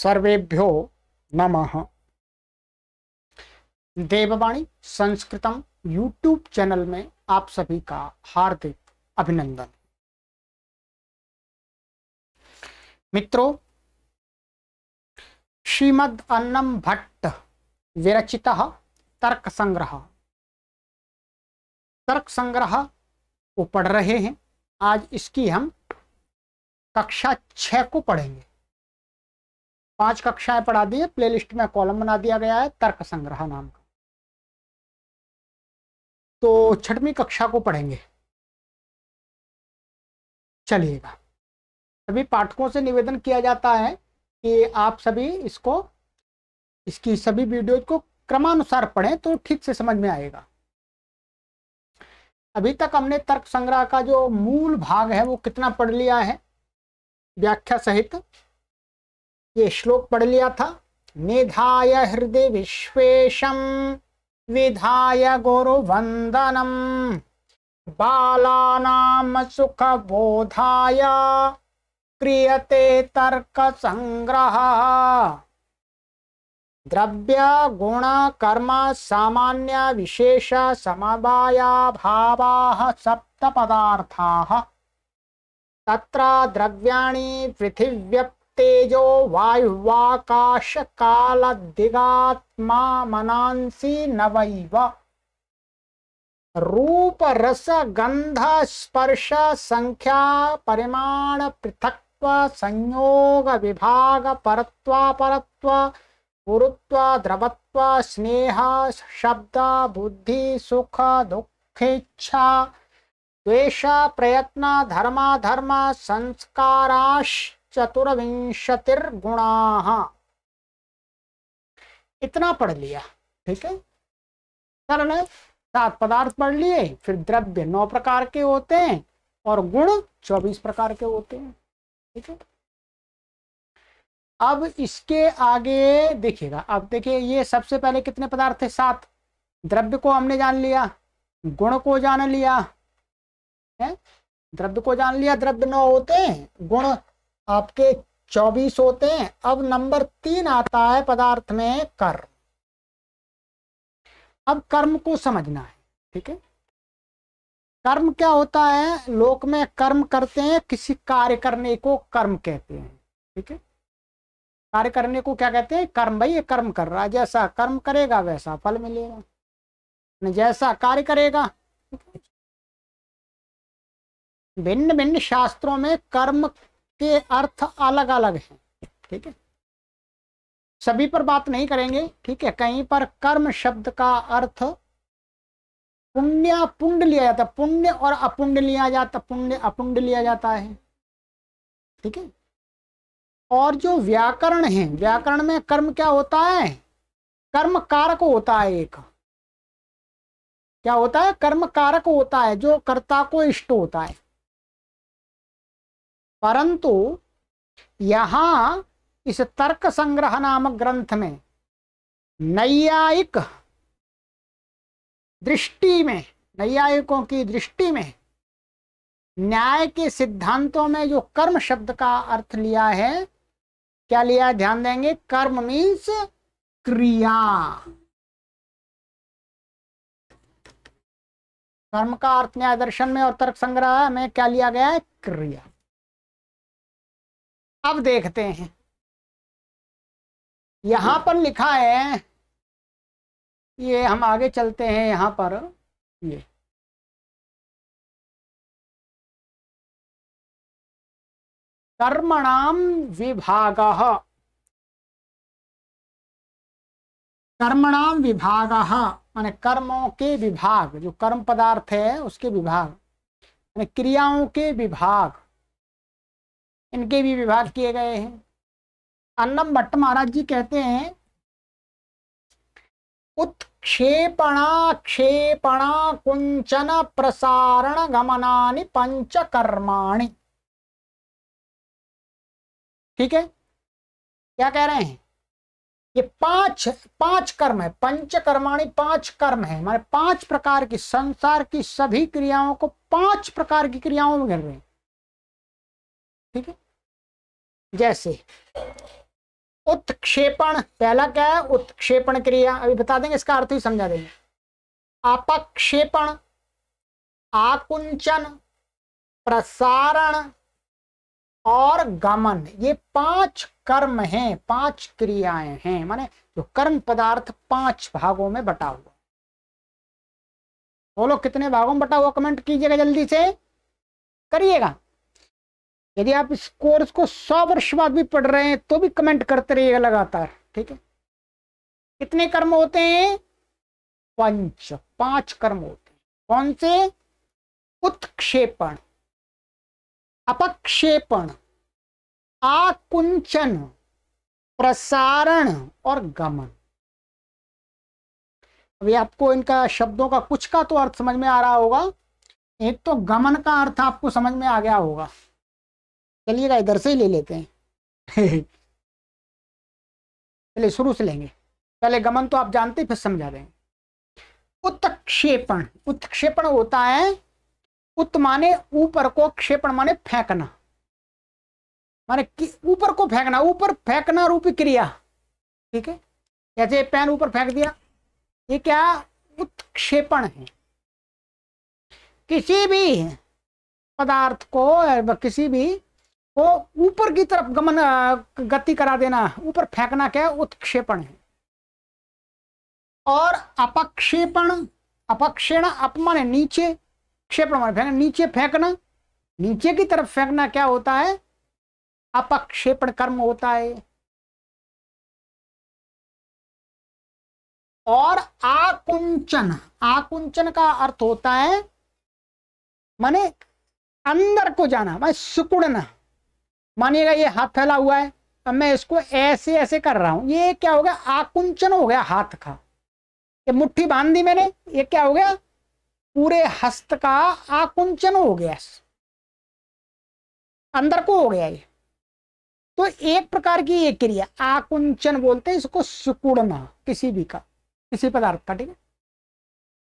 सर्वेभ्यो नमः। देववाणी संस्कृतम YouTube channel में आप सभी का हार्दिक अभिनंदन। मित्रों, श्रीमद् अन्नम भट्ट विरचितः तर्क संग्रह को पढ़ रहे हैं। आज इसकी हम कक्षा 6 को पढ़ेंगे। 5 कक्षाएं पढ़ा दी है, प्लेलिस्ट में कॉलम बना दिया गया है तर्क संग्रह नाम का। तो 6वीं कक्षा को पढ़ेंगे। चलिएगा, सभी पाठकों से निवेदन किया जाता है कि आप सभी इसकी सभी वीडियो को क्रमानुसार पढ़ें तो ठीक से समझ में आएगा। अभी तक हमने तर्क संग्रह का जो मूल भाग है वो कितना पढ़ लिया है, व्याख्या सहित। ये श्लोक पढ़ लिया था। निधाय हृदय विश्वेशम विधाय गुरु वंदनम बालानाम सुख बोधाय क्रियते तर्क संग्रह द्रव्य गुण कर्म सामान्य विशेष समवाया भावाः सप्त पदार्थाः तत्र द्रव्याणि पृथिव्यप् तेजो वायुवाकाश काल दिगात्मा मनांसी नवैव रूप रस गंध स्पर्श संख्या परिमाण पृथक्त्व संयोग विभाग परत्व गुरुत्व द्रवत्व स्नेह शब्द बुद्धि सुख दुःखेच्छा द्वेष प्रयत्न धर्म संस्काराश 24 गुणाः। इतना पढ़ लिया, ठीक है। सरल है। 7 पदार्थ पढ़ लिए, फिर द्रव्य 9 प्रकार के होते हैं और गुण 24 प्रकार के होते हैं, ठीक है। अब इसके आगे देखिएगा। अब देखिए, ये सबसे पहले कितने पदार्थ थे? 7। द्रव्य को हमने जान लिया, गुण को जान लिया है, द्रव्य को जान लिया। द्रव्य 9 होते हैं, गुण आपके 24 होते हैं। अब नंबर 3 आता है पदार्थ में कर्म। अब कर्म को समझना है, ठीक है। कर्म क्या होता है? लोक में कर्म करते हैं, किसी कार्य करने को कर्म कहते हैं, ठीक है। कार्य करने को क्या कहते हैं? कर्म। भाई ये कर्म कर रहा है, जैसा कर्म करेगा वैसा फल मिलेगा, जैसा कार्य करेगा। भिन्न भिन्न शास्त्रों में कर्म के अर्थ अलग अलग हैं, ठीक है। सभी पर बात नहीं करेंगे, ठीक है। कहीं पर कर्म शब्द का अर्थ पुण्य पुण्य लिया जाता है, पुण्य और अपुण्य लिया जाता, पुण्य अपुण्य लिया जाता है, ठीक है। और जो व्याकरण है, व्याकरण में कर्म क्या होता है? कर्म कारक होता है। एक क्या होता है? कर्म कारक होता है, जो कर्ता को इष्ट होता है। परंतु यहां इस तर्क संग्रह नामक ग्रंथ में नैयायिक दृष्टि में, नैयायिकों की दृष्टि में न्याय के सिद्धांतों में जो कर्म शब्द का अर्थ लिया है, क्या लिया है? ध्यान देंगे। कर्म मीन्स क्रिया। कर्म का अर्थ न्याय दर्शन में और तर्क संग्रह में क्या लिया गया है? क्रिया। अब देखते हैं, यहां पर लिखा है, ये हम आगे चलते हैं। यहां पर ये कर्मणाम विभागः, कर्मणाम विभागः माने कर्मों के विभाग, जो कर्म पदार्थ है उसके विभाग, माने क्रियाओं के विभाग, इनके भी विभाग किए गए हैं। अन्नम भट्ट महाराज जी कहते हैं, उत्क्षेपणा क्षेपणा कुंचन प्रसारण गमनानि पंच कर्माणि, ठीक है। क्या कह रहे हैं? ये पांच कर्म है। पंच कर्माणि 5 कर्म है, माने 5 प्रकार की, संसार की सभी क्रियाओं को 5 प्रकार की क्रियाओं में गिन रहे हैं, ठीक है। जैसे उत्क्षेपण पहला क्या है, उत्क्षेपण क्रिया, अभी बता देंगे, इसका अर्थ ही समझा देंगे। अपक्षेपण, आकुंचन, प्रसारण और गमन, ये 5 कर्म हैं, 5 क्रियाएं हैं, माने जो कर्म पदार्थ 5 भागों में बटा हुआ। बोलो कितने भागों में बटा हुआ, कमेंट कीजिएगा, जल्दी से करिएगा। यदि आप इस कोर्स को 100 वर्ष बाद भी पढ़ रहे हैं तो भी कमेंट करते रहिएगा लगातार, ठीक है। कितने कर्म होते हैं, 5 कर्म होते हैं। कौन से, उत्क्षेपण, अपक्षेपण, आकुंचन, प्रसारण और गमन। अभी आपको इनका शब्दों का कुछ का तो अर्थ समझ में आ रहा होगा, एक तो गमन का अर्थ आपको समझ में आ गया होगा। चलिएगा इधर से ही ले लेते हैं चलिए शुरू से लेंगे, पहले गमन तो आप जानते हैं, फिर समझा देंगे। उत्क्षेपण, उत्क्षेपण होता है, उत माने ऊपर को, क्षेपण माने फेंकना, माने ऊपर को फेंकना, ऊपर फेंकना रूपी क्रिया, ठीक है। जैसे पेन ऊपर फेंक दिया, ये क्या, उत्क्षेपण है। किसी भी पदार्थ को, किसी भी को ऊपर की तरफ गमन, गति करा देना, ऊपर फेंकना क्या है, उत्क्षेपण है। और अपक्षेपण, अपक्षेण, अप माने नीचे, क्षेपण माने फेंकना, नीचे फेंकना, नीचे की तरफ फेंकना क्या होता है, अपक्षेपण कर्म होता है। और आकुंचन, आकुंचन का अर्थ होता है माने अंदर को जाना, माने सिकुड़ना। मानिएगा ये हाथ फैला हुआ है, अब मैं इसको ऐसे ऐसे कर रहा हूं, ये क्या हो गया, आकुंचन हो गया हाथ का। ये मुट्ठी बांध दी मैंने, ये क्या हो गया, पूरे हस्त का आकुंचन हो गया, अंदर को हो गया ये। तो एक प्रकार की ये क्रिया आकुंचन बोलते हैं इसको, सिकुड़ना किसी भी का, किसी पदार्थ का, ठीक है।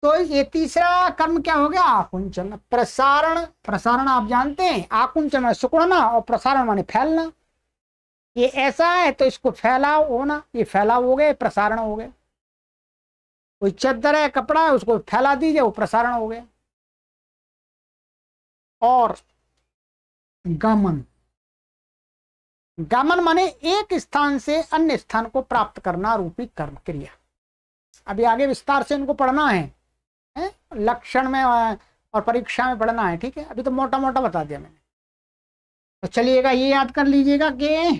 तो ये तीसरा कर्म क्या हो गया, आकुंचन। प्रसारण, प्रसारण आप जानते हैं, आकुंचन माने सिकुड़ना और प्रसारण माने फैलना। ये ऐसा है तो इसको फैलाव होना, ये फैलाव हो गए, प्रसारण हो गए। कोई चादर है, कपड़ा है, उसको फैला दीजिए, वो प्रसारण हो गया। और गमन, गमन माने एक स्थान से अन्य स्थान को प्राप्त करना रूपी कर्म क्रिया। अभी आगे विस्तार से इनको पढ़ना है, लक्षण में और परीक्षा में पढ़ना है, ठीक है। अभी तो मोटा मोटा बता दिया मैंने। तो चलिएगा ये याद कर लीजिएगा कि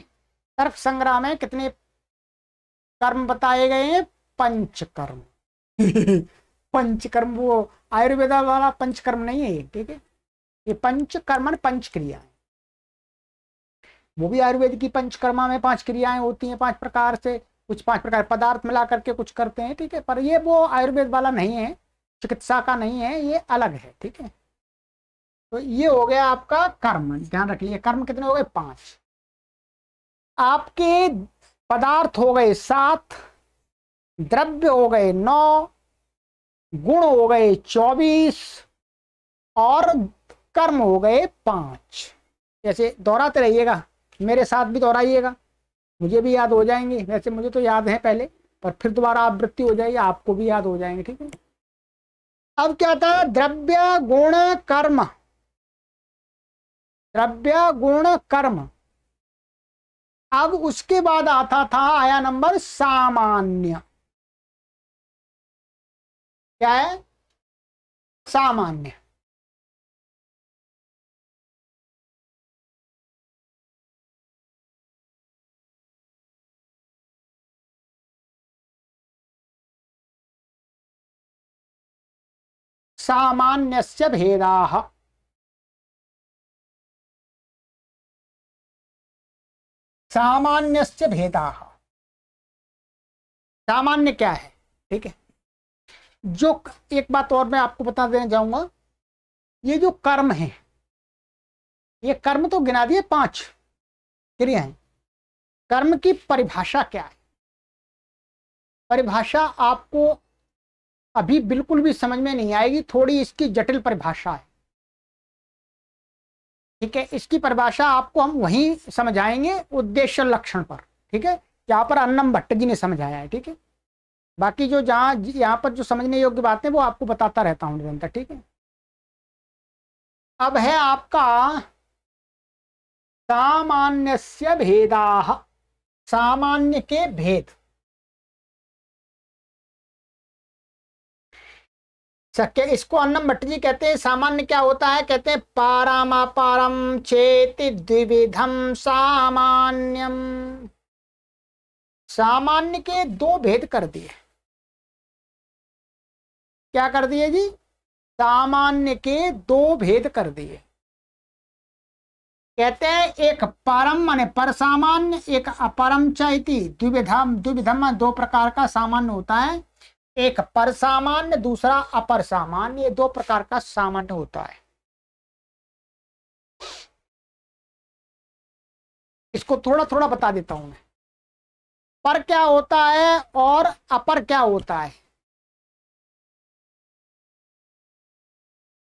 तर्क संग्रह में कितने कर्म बताए गए हैं, 5 कर्म पंचकर्म, वो आयुर्वेद वाला पंचकर्म नहीं है ये, ठीक है। ये पंचकर्म 5 क्रियाएं, वो भी आयुर्वेद की पंचकर्मा में 5 क्रियाएं होती हैं, 5 प्रकार से, कुछ 5 प्रकार पदार्थ मिला करके कुछ करते हैं, ठीक है। पर ये वो आयुर्वेद वाला नहीं है, चिकित्सा का नहीं है, ये अलग है, ठीक है। तो ये हो गया आपका कर्म, ध्यान रख लिए। कर्म कितने हो गए, 5। आपके पदार्थ हो गए 7, द्रव्य हो गए 9, गुण हो गए 24 और कर्म हो गए 5। जैसे दोहराते रहिएगा, मेरे साथ भी दोहराइएगा, मुझे भी याद हो जाएंगे। वैसे मुझे तो याद है पहले, पर फिर दोबारा आवृत्ति हो जाएगी, आपको भी याद हो जाएंगे, ठीक है। अब क्या था, द्रव्य गुण कर्म, द्रव्य गुण कर्म। अब उसके बाद आता था, आया नंबर सामान्य। क्या है, सामान्य। सामान्यस्य भेदाः, सामान्यस्य भेदाः। सामान्य क्या है, ठीक है। जो एक बात और मैं आपको बता देना चाहूंगा, ये जो कर्म है, ये कर्म तो गिना दिए 5 क्रियाएं। कर्म की परिभाषा क्या है, परिभाषा आपको अभी बिल्कुल भी समझ में नहीं आएगी, थोड़ी इसकी जटिल परिभाषा है, ठीक है। इसकी परिभाषा आपको हम वहीं समझाएंगे उद्देश्य लक्षण पर, ठीक है। यहाँ पर अन्नम भट्ट जी ने समझाया है, ठीक है। बाकी जो जहाँ यहाँ पर जो समझने योग्य बातें वो आपको बताता रहता हूँ निरंतर, ठीक है। अब है आपका सामान्यस्य भेदाः, सामान्य के भेद। सत्य, इसको अन्नम भट्ट जी कहते हैं सामान्य क्या होता है, कहते हैं पारमापारम चेति द्विविधम सामान्यम। सामान्य के दो भेद कर दिए। क्या कर दिए जी, सामान्य के दो भेद कर दिए। कहते हैं एक परम माने पर सामान्य, एक अपरम चैति द्विविधम। द्विविधम दो प्रकार का सामान्य होता है, एक पर सामान्य दूसरा अपर सामान्य, ये दो प्रकार का सामान्य होता है। इसको थोड़ा थोड़ा बता देता हूं मैं। पर क्या होता है और अपर क्या होता है।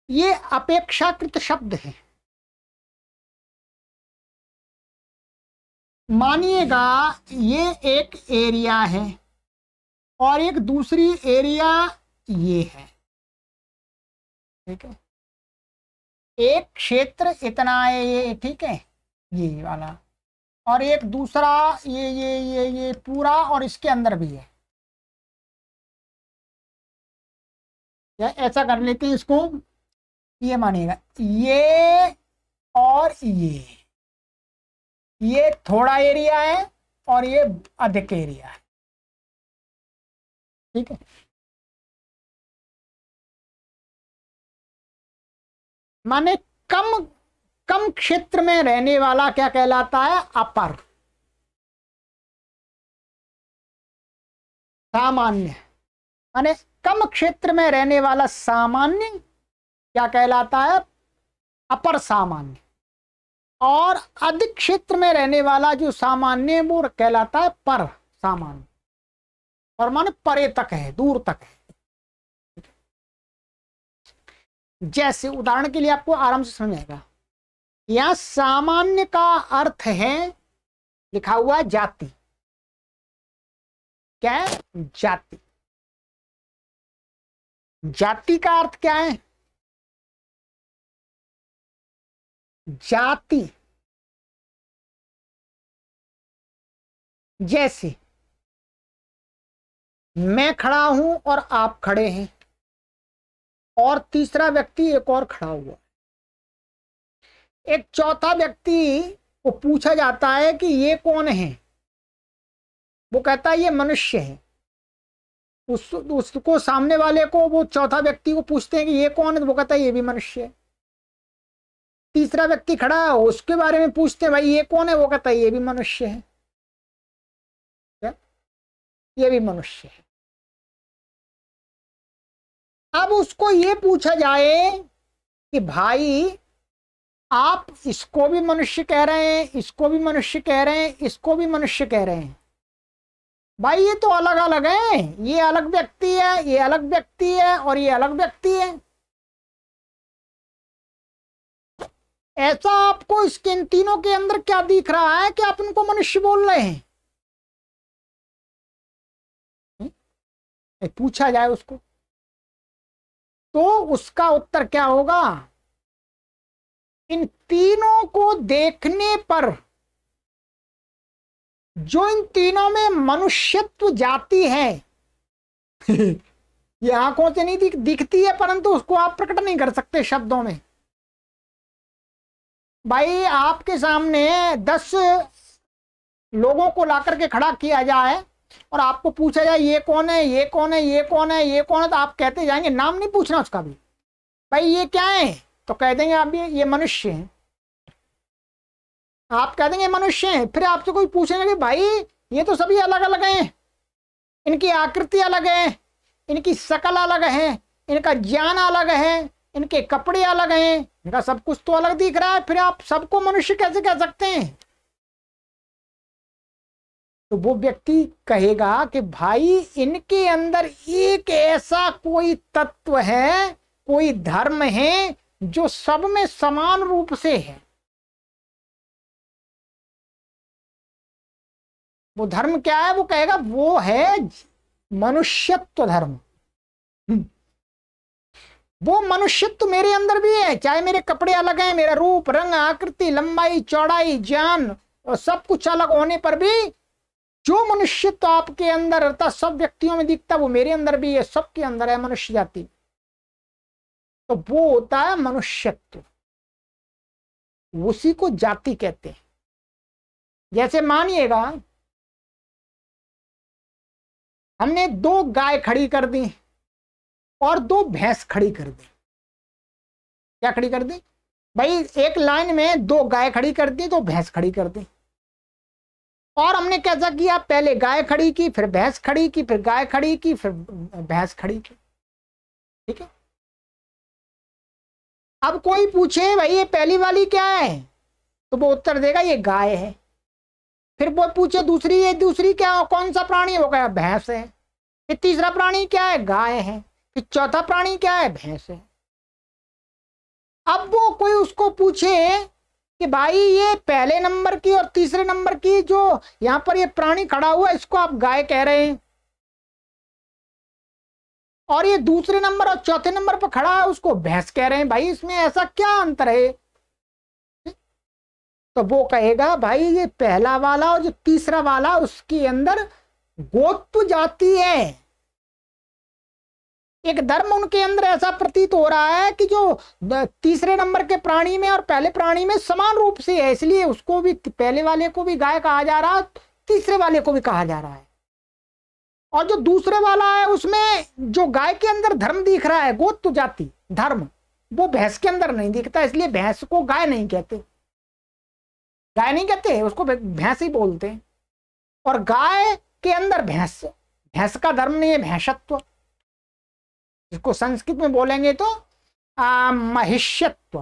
ये अपेक्षाकृत शब्द है। मानिएगा ये एक एरिया है और एक दूसरी एरिया ये है, ठीक है। एक क्षेत्र इतना है ये, ठीक है, ये वाला, और एक दूसरा ये पूरा और इसके अंदर भी है। या ऐसा कर लेते हैं इसको, ये मानिएगा ये और ये थोड़ा एरिया है और ये अधिक एरिया है, ठीक है। माने कम कम क्षेत्र में रहने वाला क्या कहलाता है, अपर। सामान्य माने कम क्षेत्र में रहने वाला सामान्य क्या कहलाता है, अपर सामान्य। और अधिक क्षेत्र में रहने वाला जो सामान्य वो कहलाता है पर सामान्य। और माने परे तक है, दूर तक है। जैसे उदाहरण के लिए आपको आराम से समझ आएगा, यहां सामान्य का अर्थ है, लिखा हुआ जाति। क्या है, जाति। जाति का अर्थ क्या है, जाति। जैसे मैं खड़ा हूं और आप खड़े हैं और तीसरा व्यक्ति एक और खड़ा हुआ, एक चौथा व्यक्ति को पूछा जाता है कि ये कौन है, वो कहता है ये मनुष्य है। उसको सामने वाले को, वो चौथा व्यक्ति को पूछते हैं कि ये कौन है, तो वो कहता है ये भी मनुष्य है। तीसरा व्यक्ति खड़ा है, उसके बारे में पूछते हैं भाई ये कौन है, वो कहता है ये भी मनुष्य है। क्या, ये भी मनुष्य है। अब उसको ये पूछा जाए कि भाई आप इसको भी मनुष्य कह रहे हैं, इसको भी मनुष्य कह रहे हैं, इसको भी मनुष्य कह रहे हैं, भाई ये तो अलग अलग है, ये अलग व्यक्ति है, ये अलग व्यक्ति है और ये अलग व्यक्ति है। ऐसा आपको इसके इन तीनों के अंदर क्या दिख रहा है कि आप इनको मनुष्य बोल रहे हैं। पूछा जाए उसको तो उसका उत्तर क्या होगा, इन तीनों को देखने पर जो इन तीनों में मनुष्यत्व जाती है ये आंखों से नहीं दिखती है, परंतु उसको आप प्रकट नहीं कर सकते शब्दों में। भाई आपके सामने 10 लोगों को लाकर के खड़ा किया जाए और आपको पूछा जाए ये कौन है, ये कौन है, ये कौन है, ये कौन है, तो आप कहते जाएंगे, नाम नहीं पूछना उसका भी, भाई ये क्या है, तो कह देंगे आप ये मनुष्य हैं। आप कह देंगे मनुष्य हैं, फिर आपसे कोई पूछेगा कि भाई ये तो सभी अलग अलग हैं, इनकी आकृति अलग है, इनकी शकल अलग है, इनका ज्ञान अलग है, इनके कपड़े अलग हैं, इनका सब कुछ तो अलग दिख रहा है, फिर आप सबको मनुष्य कैसे कह सकते हैं। तो वो व्यक्ति कहेगा कि भाई इनके अंदर एक ऐसा कोई तत्व है, कोई धर्म है जो सब में समान रूप से है। वो धर्म क्या है? वो कहेगा वो है मनुष्यत्व धर्म। वो मनुष्यत्व मेरे अंदर भी है, चाहे मेरे कपड़े अलग हैं, मेरा रूप रंग आकृति लंबाई चौड़ाई ज्ञान और सब कुछ अलग होने पर भी जो मनुष्यत्व आपके अंदर अर्थात सब व्यक्तियों में दिखता वो मेरे अंदर भी है, सबके अंदर है मनुष्य जाति। तो वो होता है मनुष्यत्व, उसी को जाति कहते हैं। जैसे मानिएगा हमने 2 गाय खड़ी कर दी और 2 भैंस खड़ी कर दी। क्या खड़ी कर दी भाई? एक लाइन में 2 गाय खड़ी कर दी, 2 भैंस खड़ी कर दी। और हमने कैसा किया? पहले गाय खड़ी की, फिर भैंस खड़ी की, फिर गाय खड़ी की, फिर भैंस खड़ी की। ठीक है। अब कोई पूछे भाई ये पहली वाली क्या है, तो वो उत्तर देगा ये गाय है। फिर वो पूछे दूसरी, ये दूसरी क्या, कौन सा प्राणी है? वो कहेगा भैंस है। फिर तीसरा प्राणी क्या है? गाय है। फिर चौथा प्राणी क्या है? भैंस है। अब वो कोई उसको पूछे कि भाई ये पहले नंबर की और तीसरे नंबर की जो यहां पर ये प्राणी खड़ा हुआ है इसको आप गाय कह रहे हैं, और ये दूसरे नंबर और चौथे नंबर पर खड़ा है उसको भैंस कह रहे हैं, भाई इसमें ऐसा क्या अंतर है? तो वो कहेगा भाई ये पहला वाला और जो तीसरा वाला उसके अंदर गोत्व जाति है, एक धर्म उनके अंदर ऐसा प्रतीत हो रहा है कि जो तीसरे नंबर के प्राणी में और पहले प्राणी में समान रूप से है, इसलिए उसको भी पहले वाले को भी गाय कहा जा रहा है, तीसरे वाले को भी कहा जा रहा है। और जो दूसरे वाला है उसमें जो गाय के अंदर धर्म दिख रहा है गोत्व जाति धर्म, वो भैंस के अंदर नहीं दिखता, इसलिए भैंस को गाय नहीं कहते, गाय नहीं कहते, उसको भैंस ही बोलते हैं। और गाय के अंदर भैंस, भैंस का धर्म नहीं है भैंसत्व, जिसको संस्कृत में बोलेंगे तो महिष्यत्व,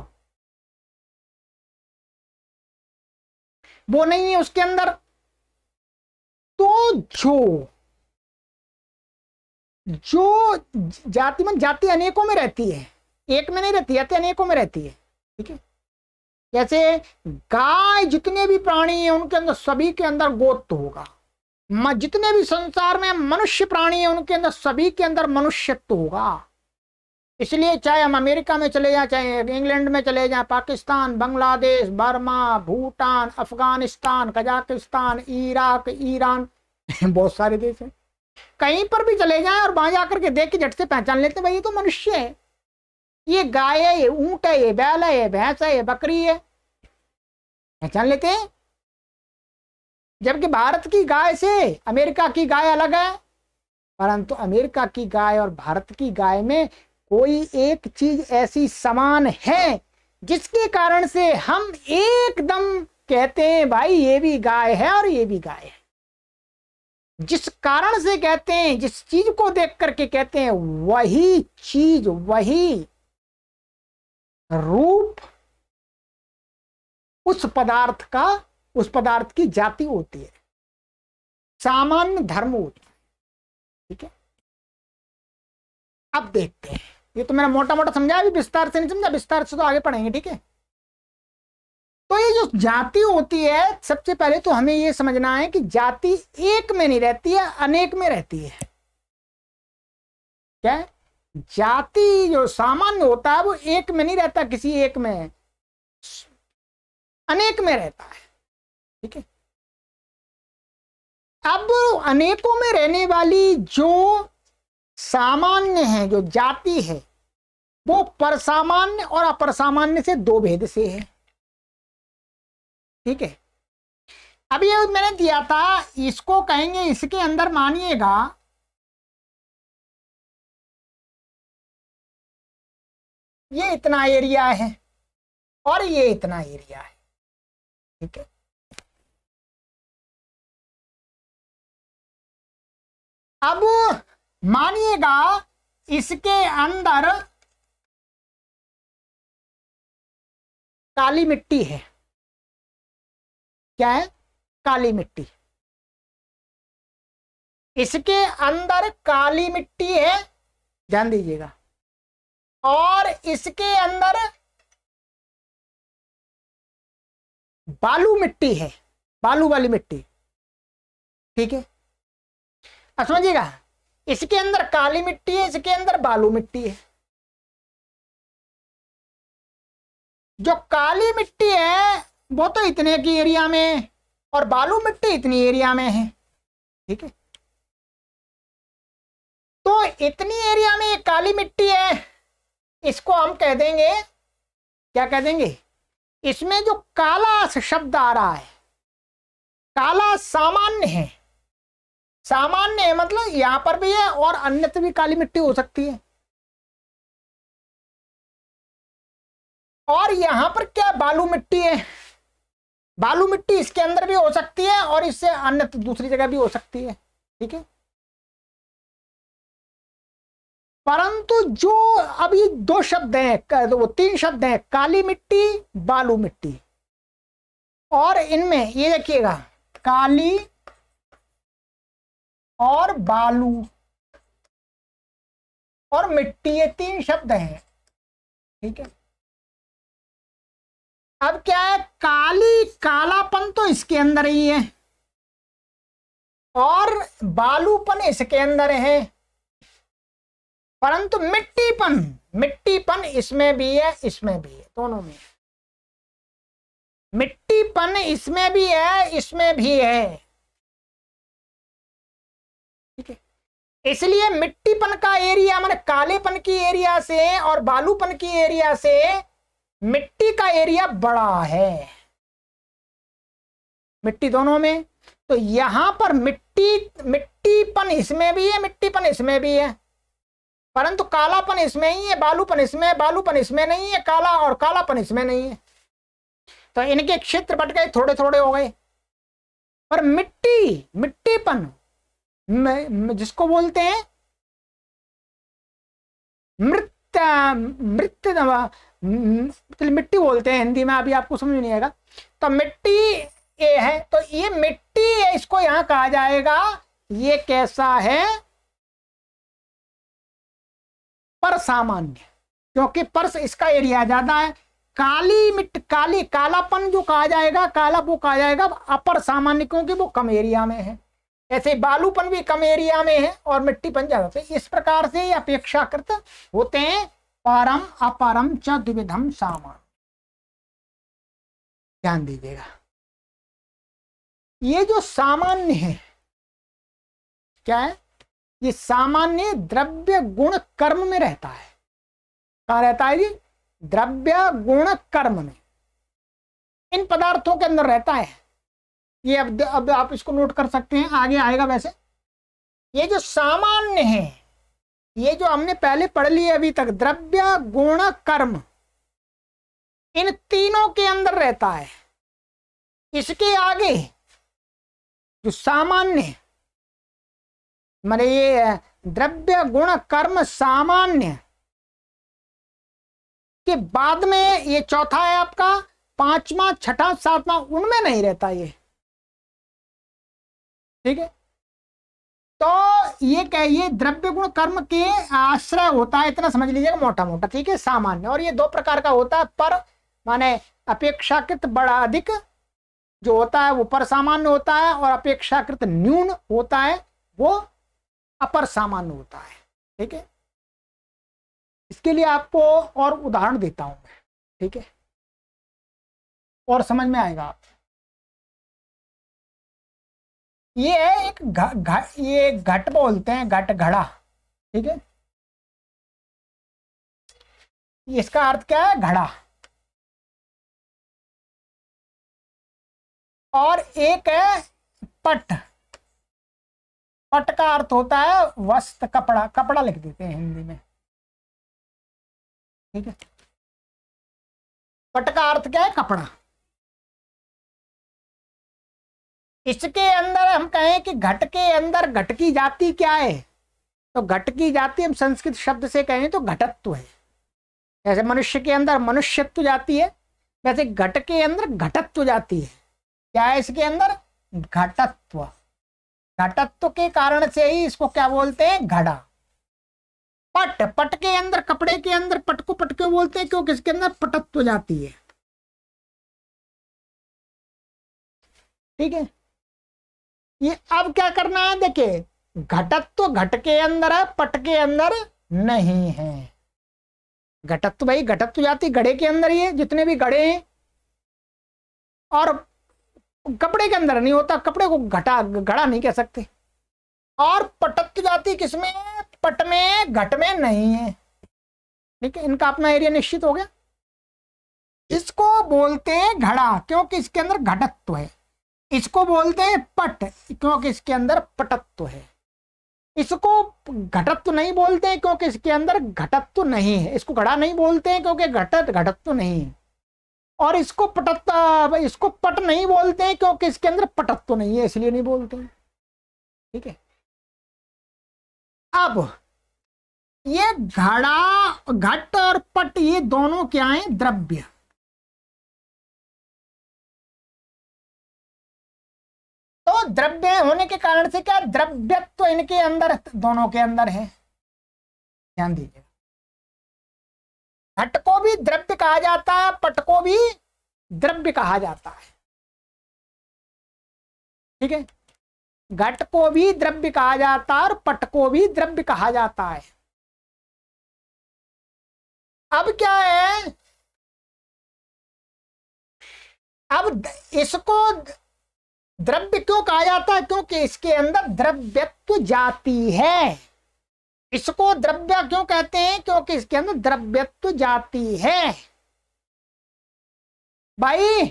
वो नहीं है उसके अंदर। तो जो जाति में, जाति अनेकों में रहती है, एक में नहीं रहती, जाति अनेकों में रहती है। ठीक है। जैसे गाय जितने भी प्राणी हैं उनके अंदर सभी के अंदर गोत्व होगा, जितने भी संसार में मनुष्य प्राणी हैं उनके अंदर सभी के अंदर मनुष्यत्व होगा। इसलिए चाहे हम अमेरिका में चले जाएं, चाहे इंग्लैंड में चले जाएं, Pakistan, Bangladesh, Burma, Bhutan, Afghanistan, Kazakhstan, Iraq, Iran बहुत सारे देश हैं, कहीं पर भी चले जाएं और वहां जाकर के देख के झट से पहचान लेते हैं भाई ये तो मनुष्य है, ये गाय है, ये ऊंट है, ये बैल है, ये भैंस है, ये बकरी है, पहचान लेते हैं। जबकि भारत की गाय से अमेरिका की गाय अलग है, परंतु अमेरिका की गाय और भारत की गाय में कोई एक चीज ऐसी समान है जिसके कारण से हम एकदम कहते हैं भाई ये भी गाय है और ये भी गाय है। जिस कारण से कहते हैं, जिस चीज को देख करके कहते हैं, वही चीज, वही रूप उस पदार्थ का, उस पदार्थ की जाति होती है, सामान्य धर्म होता है। ठीक है। अब देखते हैं, ये तो मैंने मोटा मोटा समझाया, अभी विस्तार से नहीं समझा, विस्तार से तो आगे पढ़ेंगे। ठीक है। तो ये जो जाति होती है, सबसे पहले तो हमें ये समझना है कि जाति एक में नहीं रहती है, अनेक में रहती है। क्या है? जाति जो सामान्य होता है वो एक में नहीं रहता, किसी एक में, अनेक में रहता है। ठीक है। अब अनेकों में रहने वाली जो सामान्य है, जो जाति है, वो परसामान्य और अपरसामान्य से 2 भेद से है। ठीक है। अब ये मैंने दिया था, इसको कहेंगे, इसके अंदर मानिएगा ये इतना एरिया है और ये इतना एरिया है। ठीक है। अब मानिएगा इसके अंदर काली मिट्टी है। क्या है? काली मिट्टी। इसके अंदर काली मिट्टी है, ध्यान दीजिएगा, और इसके अंदर बालू मिट्टी है, बालू वाली मिट्टी। ठीक है, अब समझिएगा, इसके अंदर काली मिट्टी है, इसके अंदर बालू मिट्टी है। जो काली मिट्टी है वो तो इतने की एरिया में और बालू मिट्टी इतनी एरिया में है। ठीक है, तो इतनी एरिया में एक काली मिट्टी है, इसको हम कह देंगे, क्या कह देंगे, इसमें जो काला शब्द आ रहा है, काला सामान्य है। सामान्य है मतलब यहां पर भी है और अन्यत्र भी काली मिट्टी हो सकती है। और यहां पर क्या बालू मिट्टी है, बालू मिट्टी इसके अंदर भी हो सकती है और इससे अन्यत्र दूसरी जगह भी हो सकती है। ठीक है, परंतु जो अभी दो शब्द हैं, वो तीन शब्द हैं, काली मिट्टी बालू मिट्टी, और इनमें ये देखिएगा काली और बालू और मिट्टी, ये तीन शब्द हैं। ठीक है, अब क्या है, काली कालापन तो इसके अंदर ही है और बालूपन इसके अंदर है, परंतु मिट्टीपन, मिट्टीपन इसमें भी है, इसमें भी है, दोनों में मिट्टीपन इसमें भी है, इसमें भी है। ठीक है, इसलिए मिट्टीपन का एरिया माने कालेपन की एरिया से और बालूपन की एरिया से मिट्टी का एरिया बड़ा है, मिट्टी दोनों में। तो यहां पर मिट्टीपन इसमें भी है, मिट्टीपन इसमें भी है, परंतु कालापन इसमें ही है, बालूपन इसमें, बालूपन इसमें नहीं है, काला और कालापन इसमें नहीं है। तो इनके क्षेत्र बट गए, थोड़े थोड़े हो गए। पर मिट्टीपन जिसको बोलते हैं मिट्टी बोलते हैं हिंदी में, अभी आपको समझ नहीं आएगा। तो मिट्टी ये है, तो ये मिट्टी है, इसको यहां कहा जाएगा, ये कैसा है, पर सामान्य, क्योंकि पर्स इसका एरिया ज्यादा है। काली मिट्टी, काली कालापन जो कहा जाएगा, काला वो कहा जाएगा अपर सामान्य, क्योंकि वो कम एरिया में है। ऐसे बालूपन भी कम एरिया में है और मिट्टीपन ज्यादा। तो इस प्रकार से अपेक्षाकृत होते हैं परम अपरम च द्विविधम सामान्य। ध्यान दीजिएगा, ये जो सामान्य है क्या है, ये सामान्य द्रव्य गुण कर्म में रहता है। कहाँ रहता है जी, द्रव्य गुण कर्म में, इन पदार्थों के अंदर रहता है। ये अब आप इसको नोट कर सकते हैं, आगे आएगा। वैसे ये जो सामान्य है, ये जो हमने पहले पढ़ लिया अभी तक, द्रव्य गुण कर्म, इन तीनों के अंदर रहता है। इसके आगे जो सामान्य माने ये द्रव्य गुण कर्म सामान्य के बाद में ये चौथा है आपका, पांचवा छठा सातवां, उनमें नहीं रहता ये। ठीक है, तो ये कहिए द्रव्य गुण कर्म के आश्रय होता है, इतना समझ लीजिएगा मोटा मोटा। ठीक है, सामान्य, और ये दो प्रकार का होता है, पर माने अपेक्षाकृत बड़ा अधिक जो होता है वो पर सामान्य होता है, और अपेक्षाकृत न्यून होता है वो अपर सामान्य होता है। ठीक है, इसके लिए आपको और उदाहरण देता हूं मैं। ठीक है, और समझ में आएगा आप। ये है एक ये घट बोलते हैं, घट, घड़ा। ठीक है, इसका अर्थ क्या है, घड़ा। और एक है पट, पट का अर्थ होता है वस्त्र, कपड़ा, कपड़ा लिख देते हैं हिंदी में। ठीक है, पट का अर्थ क्या है, कपड़ा। इसके अंदर हम कहें कि घट के अंदर घट की जाति क्या है, तो घट की जाति हम संस्कृत शब्द से कहें तो घटत्व है। जैसे मनुष्य के अंदर मनुष्यत्व जाती है, वैसे घट के अंदर घटत्व जाती है। क्या है इसके अंदर, घटत्व। घटत्व के कारण से ही इसको क्या बोलते हैं, घड़ा। पट, पट के अंदर, कपड़े के अंदर पट को पट क्यों बोलते हैं, क्योंकि इसके अंदर पटत्व जाती है। ठीक है, ये अब क्या करना है, देखिए घटत्व घट के अंदर है, पट के अंदर नहीं है। घटत्व भाई घटत्व जाति घड़े के अंदर ही है, जितने भी घड़े हैं, और कपड़े के अंदर नहीं होता, कपड़े को घड़ा नहीं कह सकते। और पटत्व जाति किसमें है, पट में, घट में नहीं है। ठीक है, इनका अपना एरिया निश्चित हो गया। इसको बोलते हैं घड़ा क्योंकि इसके अंदर घटत्व है। इसको बोलते हैं पट क्योंकि इसके अंदर पटत्व है। इसको घटत्व नहीं बोलते हैं क्योंकि इसके अंदर घटत्व नहीं है। इसको घड़ा नहीं बोलते हैं क्योंकि घटत्व नहीं है। और इसको इसको पट नहीं बोलते हैं क्योंकि इसके अंदर पटत्व नहीं है, इसलिए नहीं बोलते हैं। ठीक है, अब ये घड़ा, घट और पट ये दोनों क्या हैं, द्रव्य। तो द्रव्य होने के कारण से क्या द्रव्यत्व तो इनके अंदर, दोनों के अंदर है। ध्यान दीजिए, घट को भी द्रव्य कहा जाता है, पट को भी द्रव्य कहा जाता है। ठीक है, घट को भी द्रव्य कहा जाता है और पट को भी द्रव्य कहा जाता है। अब क्या है, अब इसको द्रव्य क्यों कहा जाता है, क्योंकि इसके अंदर द्रव्यत्व जाती है। इसको द्रव्य क्यों कहते हैं, क्योंकि इसके अंदर द्रव्यत्व जाती है। भाई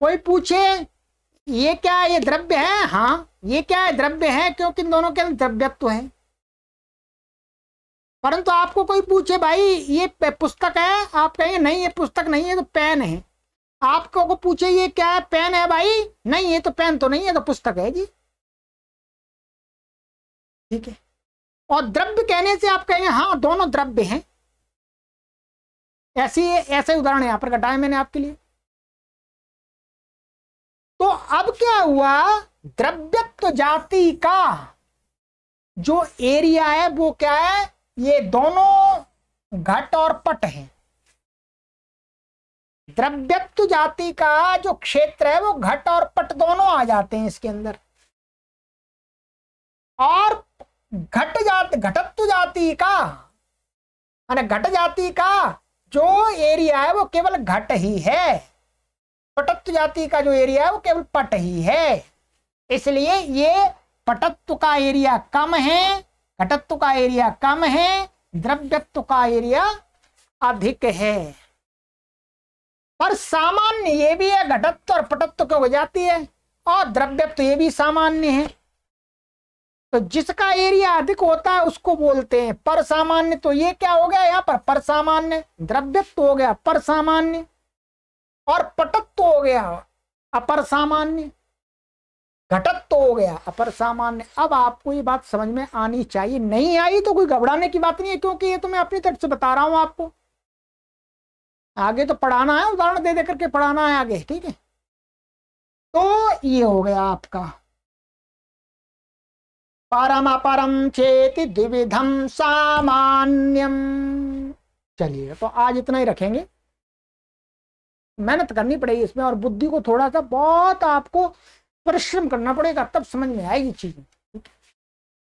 कोई पूछे ये क्या है, ये द्रव्य है, हाँ ये क्या है, द्रव्य है, क्योंकि इन दोनों के अंदर द्रव्यत्व है। परंतु आपको कोई पूछे भाई ये पुस्तक है, आप कहेंगे नहीं ये पुस्तक नहीं है, तो पेन है। आपको को पूछे ये क्या है, पेन है, भाई नहीं ये तो पेन तो नहीं है, तो पुस्तक है जी। ठीक है, और द्रव्य कहने से आप कहेंगे हाँ दोनों द्रव्य हैं। ऐसे उदाहरण यहां पर घटाए मैंने आपके लिए। तो अब क्या हुआ, द्रव्यत्व जाति का जो एरिया है वो क्या है, ये दोनों घट और पट है। द्रव्यत्व जाति का जो क्षेत्र है वो घट और पट दोनों आ जाते हैं इसके अंदर। और घटत्व जाति का, घट जाति का जो एरिया है वो केवल घट ही है, पटत्व जाति का जो एरिया है वो केवल पट ही है। इसलिए ये पटत्व का एरिया कम है, घटत्व का एरिया कम है, द्रव्यत्व का एरिया अधिक है। पर सामान्य ये भी है, घटत्व और पटत्व क्यों हो जाती है, और द्रव्यत्व ये भी सामान्य है। तो जिसका एरिया अधिक होता है उसको बोलते हैं पर सामान्य। तो ये क्या हो गया यहाँ पर सामान्य, द्रव्यत्व हो गया पर सामान्य, और पटत्व हो गया अपर सामान्य, घटत्व हो गया अपर सामान्य। अब आपको ये बात समझ में आनी चाहिए, नहीं आई तो कोई घबराने की बात नहीं है, क्योंकि ये तो मैं अपनी तरफ से बता रहा हूं आपको। आगे तो पढ़ाना है, उदाहरण दे दे करके पढ़ाना है आगे। ठीक है, तो ये हो गया आपका परम अपरम चेति द्विविधम सामान्यम। चलिए तो आज इतना ही रखेंगे, मेहनत करनी पड़ेगी इसमें, और बुद्धि को थोड़ा सा बहुत आपको परिश्रम करना पड़ेगा, तब समझ में आएगी चीज।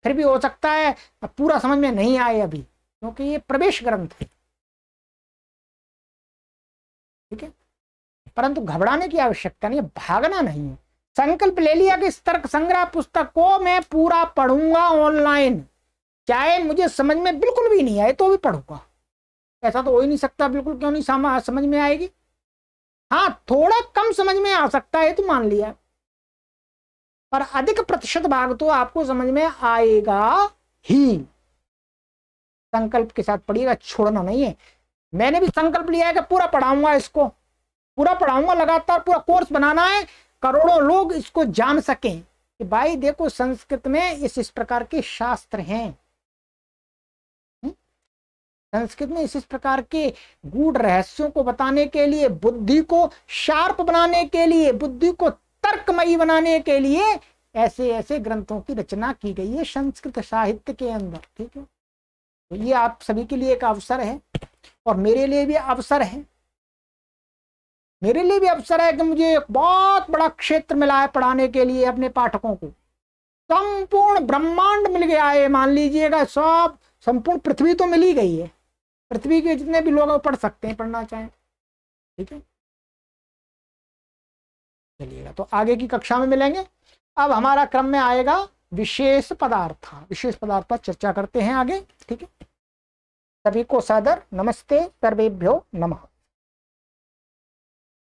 फिर भी हो सकता है पूरा समझ में नहीं आए अभी, क्योंकि ये प्रवेश ग्रंथ है। ठीक है, परंतु घबराने की आवश्यकता नहीं है, भागना नहीं है। संकल्प ले लिया कि इस तर्क संग्रह पुस्तक को मैं पूरा पढ़ूंगा ऑनलाइन, चाहे मुझे समझ में बिल्कुल भी नहीं आए तो भी पढ़ूंगा। ऐसा तो हो ही नहीं सकता, बिल्कुल क्यों नहीं समझ में आएगी। हाँ थोड़ा कम समझ में आ सकता है तो मान लिया, पर अधिक प्रतिशत भाग तो आपको समझ में आएगा ही। संकल्प के साथ पढ़िएगा, छोड़ना नहीं है। मैंने भी संकल्प लिया है कि पूरा पढ़ाऊंगा, इसको पूरा पढ़ाऊंगा, लगातार पूरा कोर्स बनाना है, करोड़ों लोग इसको जान सकें कि भाई देखो संस्कृत में इस प्रकार के शास्त्र हैं, संस्कृत में इस प्रकार के गूढ़ रहस्यों को बताने के लिए, बुद्धि को शार्प बनाने के लिए, बुद्धि को तर्कमयी बनाने के लिए ऐसे ऐसे ग्रंथों की रचना की गई है संस्कृत साहित्य के अंदर। ठीक है, तो ये आप सभी के लिए एक अवसर है और मेरे लिए भी अवसर है। मेरे लिए भी अवसर है कि मुझे एक बहुत बड़ा क्षेत्र मिला है पढ़ाने के लिए अपने पाठकों को। संपूर्ण ब्रह्मांड मिल गया है, मान लीजिएगा, सब संपूर्ण पृथ्वी तो मिल ही गई है। पृथ्वी के जितने भी लोग पढ़ सकते हैं, पढ़ना चाहें। ठीक है, चलिएगा, तो आगे की कक्षा में मिलेंगे। अब हमारा क्रम में आएगा विशेष पदार्थ। विशेष पदार्थ पर चर्चा करते हैं आगे। ठीक है, सभी को सादर नमस्ते, सर्वेभ्यो नमः।